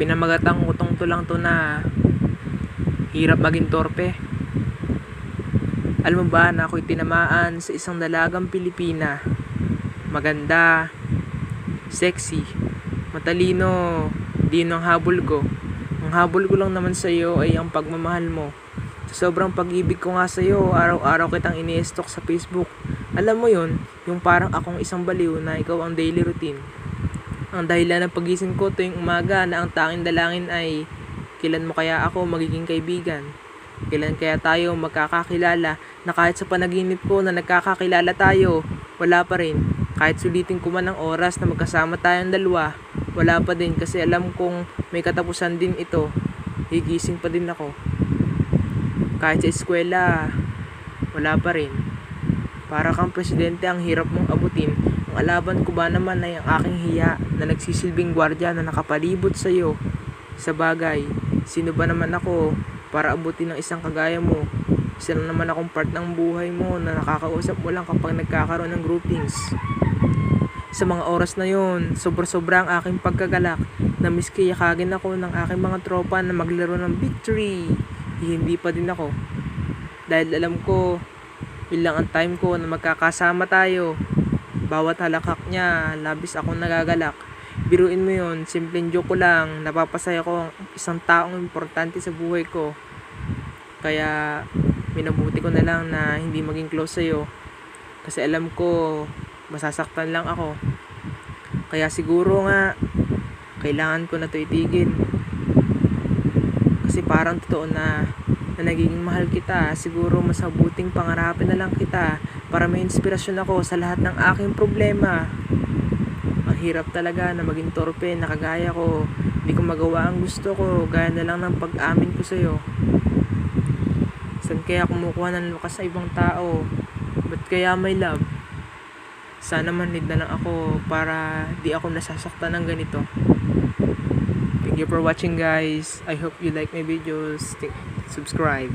Pinamagatang utong to lang to na hirap maging torpe. Alam mo ba na ako'y tinamaan sa isang dalagang Pilipina? Maganda, sexy, matalino, di yun ang habol ko. Ang habol ko lang naman sa'yo ay ang pagmamahal mo. Sa sobrang pag-ibig ko nga sa'yo, araw-araw kitang ini-stalk sa Facebook. Alam mo yun, yung parang akong isang baliw na ikaw ang daily routine. Ang dahilan ng pagising ko tuwing umaga na ang tanging dalangin ay, kailan mo kaya ako magiging kaibigan? Kailan kaya tayo magkakakilala na kahit sa panaginip ko na nagkakakilala tayo, wala pa rin. Kahit sulitin ko man ang oras na magkasama tayong dalawa, wala pa din kasi alam kong may katapusan din ito. Higising pa din ako. Kahit sa eskwela, wala pa rin. Para kang presidente, ang hirap mong abutin. Ang alaban ko ba naman ay ang aking hiya na nagsisilbing gwardya na nakapalibot sa iyo. Sa bagay, sino ba naman ako para abutin ng isang kagaya mo? Isa lang naman akong part ng buhay mo na nakakausap mo lang kapag nagkakaroon ng groupings. Sa mga oras na yon, sobra-sobra ang aking pagkagalak na miski yakagin ako ng aking mga tropa na maglaro ng victory, hindi pa din ako. Dahil alam ko, yun lang ang time ko na magkakasama tayo. Bawat halakhak niya, labis akong nagagalak. Biruin mo yun, simpleng joke ko lang, napapasaya ko ang isang taong importante sa buhay ko. Kaya, minabuti ko na lang na hindi maging close sa'yo. Kasi alam ko, masasaktan lang ako. Kaya siguro nga, kailangan ko na to itigil. Kasi parang totoo na nagiging mahal kita. Siguro mas mabuting pangarapin na lang kita para may inspirasyon ako sa lahat ng aking problema. Ang hirap talaga na maging torpe na kagaya ko. Hindi ko magawa ang gusto ko, gaya na lang ng pag-amin ko sa'yo. Saan kaya kumukuha ng lukas sa ibang tao? Ba't kaya may love? Sana manid na lang ako para di ako nasasaktan ng ganito. Thank you for watching, guys. I hope you like my videos. Subscribe.